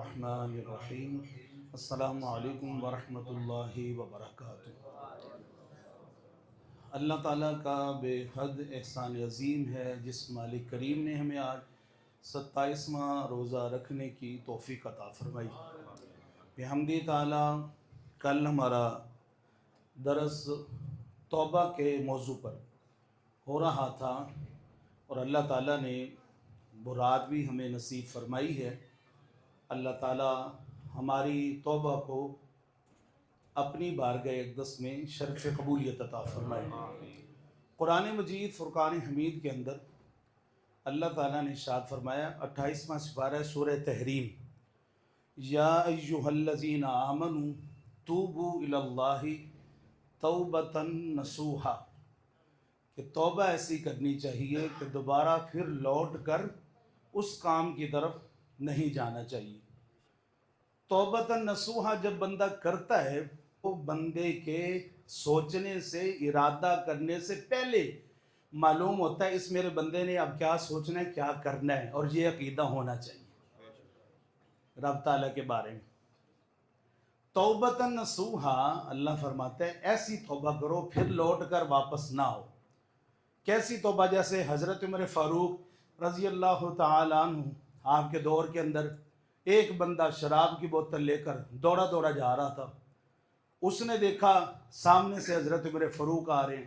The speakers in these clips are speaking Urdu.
الرحمن الرحیم السلام علیکم ورحمۃ اللہ وبرکاتہ۔ اللہ تعالیٰ کا بے حد احسان عظیم ہے جس مالک کریم نے ہمیں آج 27واں روزہ رکھنے کی توفیق عطا فرمائی۔ بحمدِ تعالیٰ کل ہمارا درس توبہ کے موضوع پر ہو رہا تھا اور اللہ تعالیٰ نے مراد بھی ہمیں نصیب فرمائی ہے۔ اللہ تعالیٰ ہماری توبہ کو اپنی بارگاہ اقدس میں شرف قبولیت عطا فرمائے۔ قرآن مجید فرقان حمید کے اندر اللہ تعالیٰ نے ارشاد فرمایا 28واں سپارہ سورہ تحریم، یا ایہا الذین آمنوا توبوا الی اللہ توبۃ نصوحا، کہ توبہ ایسی کرنی چاہیے کہ دوبارہ پھر لوٹ کر اس کام کی طرف نہیں جانا چاہیے۔ توبۃ نصوحا جب بندہ کرتا ہے وہ بندے کے سوچنے سے، ارادہ کرنے سے پہلے معلوم ہوتا ہے اس میرے بندے نے اب کیا سوچنا ہے، کیا کرنا ہے، اور یہ عقیدہ ہونا چاہیے رب تعالیٰ کے بارے میں۔ توبۃ نصوحا اللہ فرماتا ہے ایسی توبہ کرو پھر لوٹ کر واپس نہ ہو۔ کیسی توبہ؟ جیسے حضرت عمر فاروق رضی اللہ تعالیٰ عنہ، آپ کے دور کے اندر ایک بندہ شراب کی بوتل لے کر دوڑا دوڑا جا رہا تھا۔ اس نے دیکھا سامنے سے حضرت عمر فاروق آ رہے ہیں۔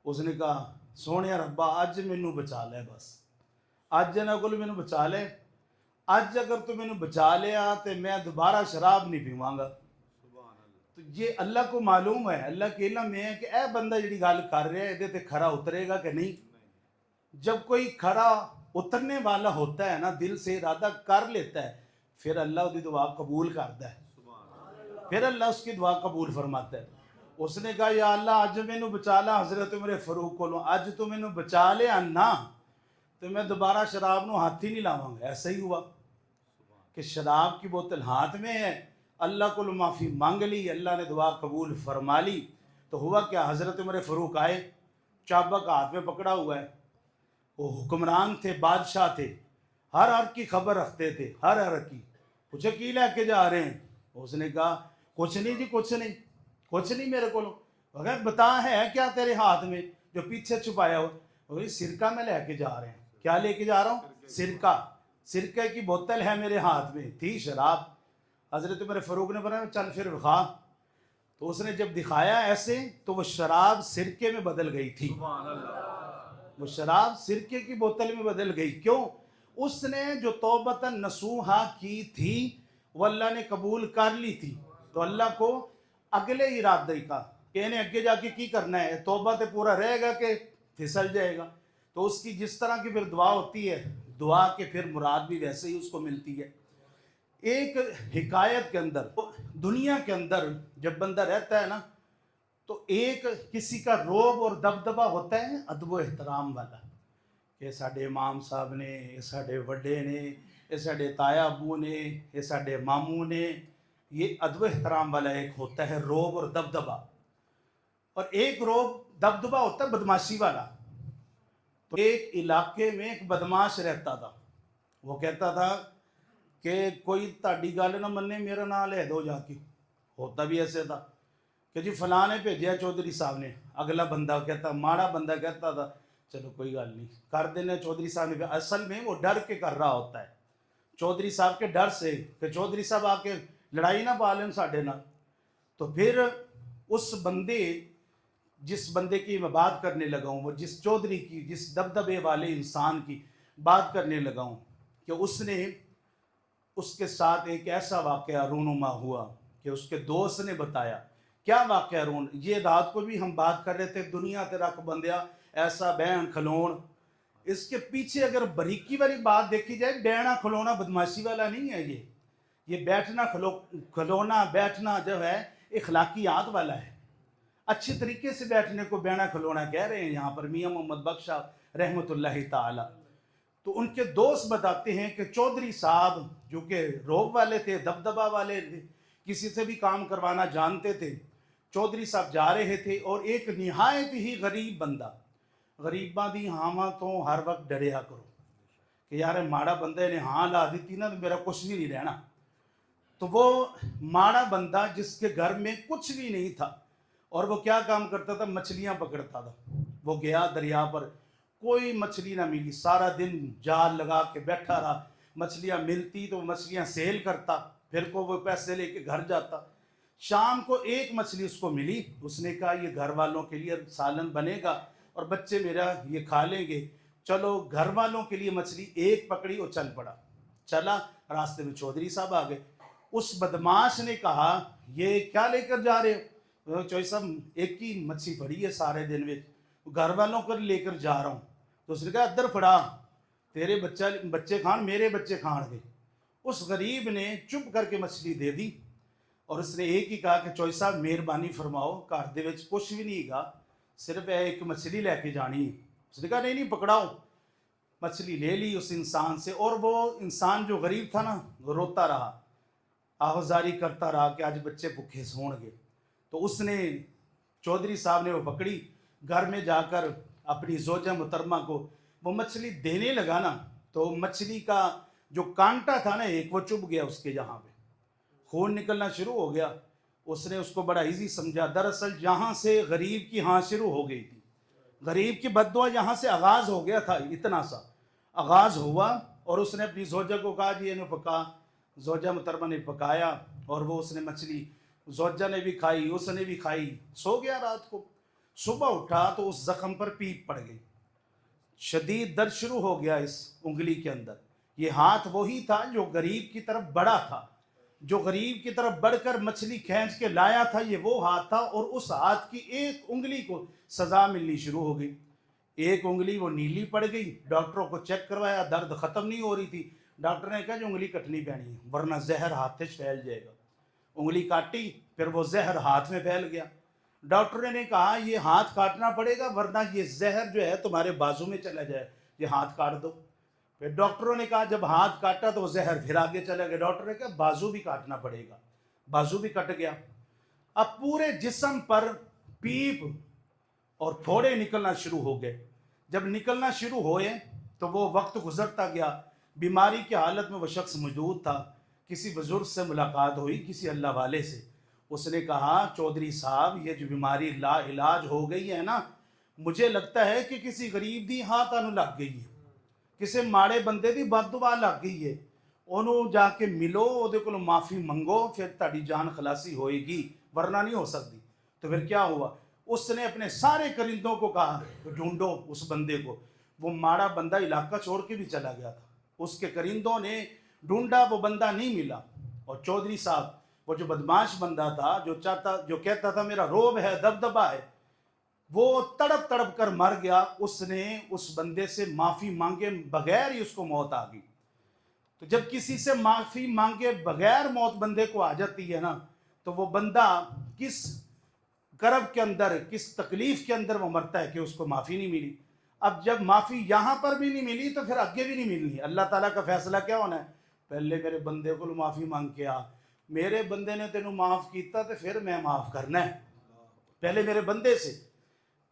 اس نے کہا سونے ربا اج مینوں بچا لے، بس اج انہاں کول مینوں بچا لے، اج اگر تو مینوں بچا لیا تو میں دوبارہ شراب نہیں پیواں گا۔ تو یہ اللہ کو معلوم ہے، اللہ کے علم میں ہے کہ اے بندہ جڑی گل کر رہا ہے یہ کھرا اترے گا کہ نہیں۔ جب کوئی کھرا اترنے والا ہوتا ہے نا، دل سے ارادہ کر لیتا ہے، پھر اللہ اس کی دعا قبول کرتا ہے، پھر اللہ اس کی دعا قبول فرماتا ہے۔ اس نے کہا یا اللہ اج مینوں بچا لا حضرت عمر فاروق کو، اج تو مینوں بچا لیا نا تو میں دوبارہ شراب نو ہاتھ ہی نہیں لاواں گا۔ ایسا ہی ہوا کہ شراب کی بوتل ہاتھ میں ہے، اللہ کو معافی مانگ لی، اللہ نے دعا قبول فرما لی۔ تو ہوا کیا، حضرت عمر فاروق آئے، چابک ہاتھ میں پکڑا ہوا ہے، وہ حکمران تھے، بادشاہ تھے، ہر کی خبر رکھتے تھے، ہر کی۔ پوچھے کی لے کے جا رہے ہیں؟ اس نے کہا کچھ نہیں جی، کچھ نہیں میرے کو۔ بتا ہے کیا تیرے ہاتھ میں جو پیچھے چھپایا ہو؟ سرکہ میں لے کے جا رہے ہیں۔ کیا لے کے جا رہا ہوں؟ سرکہ کی بوتل ہے میرے ہاتھ میں، تھی شراب۔ حضرت عمر فاروق نے بولا چل پھر دکھا۔ تو اس نے جب دکھایا ایسے تو وہ شراب سرکے میں بدل گئی تھی، وہ شراب سرکے کی بوتل میں بدل گئی۔ کیوں؟ اس نے جو توبۃ نصوحا کی تھی وہ اللہ نے قبول کر لی تھی، تو اللہ کو اگلے ارادے کا کہ انہیں اگے جا کے کی کرنا ہے، توبہ تے پورا رہے گا کہ پھسل جائے گا۔ تو اس کی جس طرح کی پھر دعا ہوتی ہے، دعا کے پھر مراد بھی ویسے ہی اس کو ملتی ہے۔ ایک حکایت کے اندر، دنیا کے اندر جب بندہ رہتا ہے نا تو ایک کسی کا روب اور دبدبہ ہوتا ہے ادب و احترام والا، کہ ساڈے امام صاحب نے، یہ ساڈے وڈے نے، یہ ساڈے تایا ابو نے، یہ ساڈے ماموں نے، یہ ادب و احترام والا ایک ہوتا ہے روب اور دبدبہ۔ اور ایک روب دبدبہ ہوتا ہے بدماشی والا۔ تو ایک علاقے میں ایک بدماش رہتا تھا، وہ کہتا تھا کہ کوئی تاڑی گل نہ منے میرا نام لے دو جا کے۔ ہوتا بھی ایسے تھا کہ جی فلاں نے بھیجیا چودھری صاحب نے، اگلا بندہ کہتا، ماڑا بندہ کہتا تھا چلو کوئی گل نہیں کر دینے چودھری صاحب نے۔ اصل میں وہ ڈر کے کر رہا ہوتا ہے، چودھری صاحب کے ڈر سے کہ چودھری صاحب آ کے لڑائی نہ پا لیں ساڈے نال۔ تو پھر اس بندے، جس بندے کی میں بات کرنے لگا ہوں، وہ جس چودھری کی، جس دبدبے والے انسان کی بات کرنے لگا ہوں، کہ اس نے، اس کے ساتھ ایک ایسا واقعہ رونما ہوا کہ اس کے دوست نے بتایا۔ کیا واقعہ رون؟ یہ رات کو بھی ہم بات کر رہے تھے، دنیا تے رکھ بندیا ایسا بہن کھلون۔ اس کے پیچھے اگر باریکی والی بات دیکھی جائے، بہنا کھلونا بدماشی والا نہیں ہے، یہ بیٹھنا کھلونا بیٹھنا جو ہے اخلاقیات والا ہے۔ اچھے طریقے سے بیٹھنے کو بہنا کھلونا کہہ رہے ہیں یہاں پر میاں محمد بخش رحمۃ اللہ تعالی۔ تو ان کے دوست بتاتے ہیں کہ چودھری صاحب جو کہ روب والے تھے، دبدبہ والے تھے، کسی سے بھی کام کروانا جانتے تھے، چودھری صاحب جا رہے تھے اور ایک نہایت ہی غریب بندہ، غریباں دی ہاواں تو ہر وقت ڈریا کرو کہ یار ماڑا بندے نے ہاں لا دیتی نا تو میرا کچھ بھی نہیں رہنا۔ تو وہ ماڑا بندہ جس کے گھر میں کچھ بھی نہیں تھا، اور وہ کیا کام کرتا تھا؟ مچھلیاں پکڑتا تھا۔ وہ گیا دریا پر، کوئی مچھلی نہ ملی، سارا دن جال لگا کے بیٹھا رہا، مچھلیاں ملتی تو مچھلیاں سیل کرتا، پھر کو وہ پیسے لے کے گھر جاتا۔ شام کو ایک مچھلی اس کو ملی، اس نے کہا یہ گھر والوں کے لیے سالن بنے گا اور بچے میرا یہ کھا لیں گے، چلو گھر والوں کے لیے مچھلی ایک پکڑی اور چل پڑا۔ چلا، راستے میں چودھری صاحب آ گئے۔ اس بدماش نے کہا یہ کیا لے کر جا رہے ہو؟ چودھری صاحب ایک ہی مچھلی پڑی ہے سارے دن میں، گھر والوں کو لے کر جا رہا ہوں۔ تو اس نے کہا ادھر پڑا، تیرے بچے کھان، میرے بچے کھان گے۔ اس غریب نے چپ کر کے مچھلی دے دی، اور اس نے ایک ہی کہا کہ چودھری صاحب مہربانی فرماؤ، گھر دے وچ کچھ بھی نہیں گا، صرف ایک مچھلی لے کے جانی ہے۔ اس نے کہا نہیں پکڑاؤ۔ مچھلی لے لی اس انسان سے، اور وہ انسان جو غریب تھا نا، وہ روتا رہا، آہوازاری کرتا رہا کہ آج بچے بھوکے سون گے۔ تو اس نے، چودھری صاحب نے وہ پکڑی، گھر میں جا کر اپنی زوجہ محترمہ کو وہ مچھلی دینے لگا نا، تو مچھلی کا جو کانٹا تھا نا ایک، وہ چبھ گیا اس کے یہاں پہ، خون نکلنا شروع ہو گیا۔ اس نے اس کو بڑا ایزی سمجھا، دراصل یہاں سے غریب کی ہاں شروع ہو گئی تھی، غریب کی بد دعا یہاں سے آغاز ہو گیا تھا، اتنا سا آغاز ہوا۔ اور اس نے اپنی زوجہ کو کہا جی انہیں پکا، زوجہ محترمہ نے پکایا، اور وہ اس نے مچھلی زوجہ نے بھی کھائی، اس نے بھی کھائی، سو گیا رات کو۔ صبح اٹھا تو اس زخم پر پیپ پڑ گئی، شدید درد شروع ہو گیا اس انگلی کے اندر۔ یہ ہاتھ وہی تھا جو غریب کی طرف بڑھا تھا، جو غریب کی طرف بڑھ کر مچھلی کھینچ کے لایا تھا، یہ وہ ہاتھ تھا، اور اس ہاتھ کی ایک انگلی کو سزا ملنی شروع ہو گئی۔ ایک انگلی وہ نیلی پڑ گئی، ڈاکٹروں کو چیک کروایا، درد ختم نہیں ہو رہی تھی، ڈاکٹر نے کہا جو انگلی کٹنی پینی ہے ورنہ زہر ہاتھ سے پھیل جائے گا۔ انگلی کاٹی، پھر وہ زہر ہاتھ میں پھیل گیا۔ ڈاکٹر نے کہا یہ ہاتھ کاٹنا پڑے گا ورنہ یہ زہر جو ہے تمہارے بازو میں چلا جائے، یہ ہاتھ کاٹ دو۔ پھر ڈاکٹروں نے کہا جب ہاتھ کاٹا تو وہ زہر پھر آگے چلا گیا، ڈاکٹر نے کہا بازو بھی کاٹنا پڑے گا، بازو بھی کٹ گیا۔ اب پورے جسم پر پیپ اور پھوڑے نکلنا شروع ہو گئے۔ جب نکلنا شروع ہوئے تو وہ وقت گزرتا گیا، بیماری کی حالت میں وہ شخص موجود تھا۔ کسی بزرگ سے ملاقات ہوئی، کسی اللہ والے سے، اس نے کہا چودھری صاحب یہ جو بیماری لا علاج ہو گئی ہے نا، مجھے لگتا ہے کہ کسی غریب دی ہاتھ آنو لگ گئی ہے، کسی ماڑے بندے دی بد دعا لگ گئی ہے، انہوں جا کے ملو، وہ کو معافی منگو، پھر تاڑی جان خلاصی ہوئے گی، ورنہ نہیں ہو سکتی۔ تو پھر کیا ہوا؟ اس نے اپنے سارے کرندوں کو کہا ڈھونڈو اس بندے کو۔ وہ ماڑا بندہ علاقہ چھوڑ کے بھی چلا گیا تھا، اس کے کرندوں نے ڈھونڈا، وہ بندہ نہیں ملا۔ اور چودھری صاحب وہ جو بدماش بندہ تھا، جو کہتا تھا میرا روب ہے، دبدبا ہے، وہ تڑپ تڑپ کر مر گیا۔ اس نے اس بندے سے معافی مانگے بغیر ہی اس کو موت آ گئی۔ تو جب کسی سے معافی مانگے بغیر موت بندے کو آ جاتی ہے نا، تو وہ بندہ کس کرب کے اندر، کس تکلیف کے اندر وہ مرتا ہے کہ اس کو معافی نہیں ملی۔ اب جب معافی یہاں پر بھی نہیں ملی تو پھر آگے بھی نہیں ملنی۔ اللہ تعالیٰ کا فیصلہ کیا ہونا ہے؟ پہلے میرے بندے کو معافی مانگ کے آ، میرے بندے نے تینوں معاف کیتا تو پھر میں معاف کرنا ہے، پہلے میرے بندے سے۔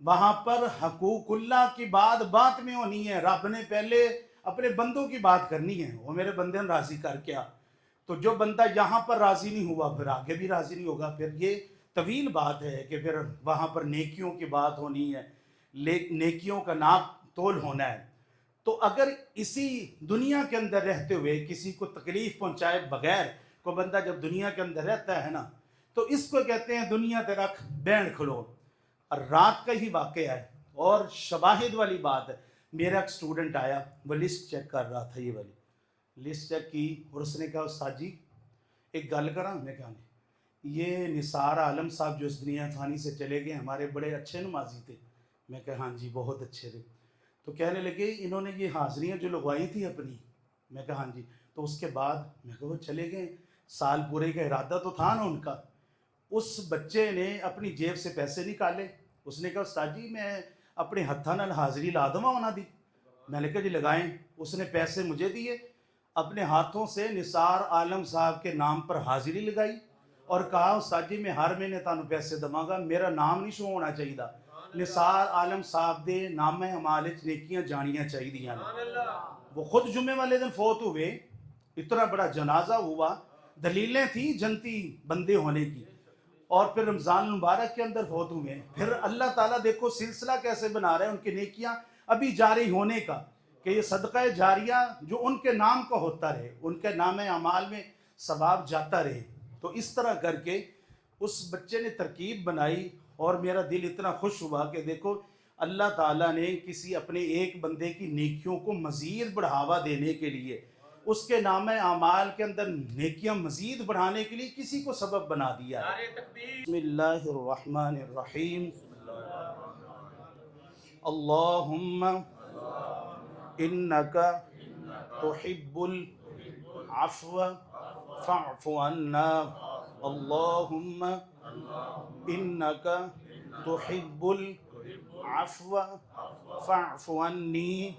وہاں پر حقوق اللہ کی بات میں ہونی ہے، رب نے پہلے اپنے بندوں کی بات کرنی ہے، وہ میرے بندے نے راضی کر کے آ۔ تو جو بندہ یہاں پر راضی نہیں ہوا پھر آگے بھی راضی نہیں ہوگا۔ پھر یہ طویل بات ہے کہ پھر وہاں پر نیکیوں کی بات ہونی ہے، نیکیوں کا ناپ تول ہونا ہے۔ تو اگر اسی دنیا کے اندر رہتے ہوئے کسی کو تکلیف پہنچائے بغیر کوئی بندہ جب دنیا کے اندر رہتا ہے نا، تو اس کو کہتے ہیں دنیا تے رکھ بینڈ کھلو۔ اور رات کا ہی واقعہ ہے اور شواہد والی بات ہے۔ میرا ایک اسٹوڈنٹ آیا، وہ لسٹ چیک کر رہا تھا، یہ والی لسٹ چیک کی، اور اس نے کہا استاد جی ایک گل کراں؟ میں کہا نہیں، یہ نثار عالم صاحب جو اس دنیا فانی سے چلے گئے ہمارے بڑے اچھے نمازی تھے۔ میں کہا ہاں جی بہت اچھے تھے۔ تو کہنے لگے انہوں نے یہ حاضریاں جو لگوائی تھی اپنی، میں کہا ہاں جی، تو اس کے بعد میں کہا وہ چلے گئے، سال پورے کا ارادہ تو تھا نا ان کا۔ اس بچے نے اپنی جیب سے پیسے نکالے، اس نے کہا استاد جی میں اپنے ہتھاں نال حاضری لا دوا انہاں دی۔ میں نے کہا جی لگائیں۔ اس نے پیسے مجھے دیے، اپنے ہاتھوں سے نثار عالم صاحب کے نام پر حاضری لگائی، اور کہا استاد جی میں ہر مہینے تانوں پیسے دواں گا، میرا نام نہیں شو ہونا چاہیے، نثار عالم صاحب دے نام اعمال وچ نیکیاں جانیاں چاہیے۔ وہ خود جمعے والے دن فوت ہوئے، اتنا بڑا جنازہ ہوا، دلیلیں تھیں جنتی بندے ہونے کی، اور پھر رمضان المبارک کے اندر فوت ہوئے ہیں۔ پھر اللہ تعالیٰ دیکھو سلسلہ کیسے بنا رہے ہیں ان کی نیکیاں ابھی جاری ہونے کا، کہ یہ صدقہ جاریہ جو ان کے نام کا ہوتا رہے، ان کے نام اعمال میں ثواب جاتا رہے۔ تو اس طرح کر کے اس بچے نے ترکیب بنائی، اور میرا دل اتنا خوش ہوا کہ دیکھو اللہ تعالیٰ نے کسی اپنے ایک بندے کی نیکیوں کو مزید بڑھاوا دینے کے لیے، اس کے نام اعمال کے اندر نیکیاں مزید بڑھانے کے لیے کسی کو سبب بنا دیا ہے۔ بسم اللہ الرحمن الرحیم۔ اللہم انک تحب العفو فاعف عنا۔ اللہم انک تحب العفو فاعف عنی۔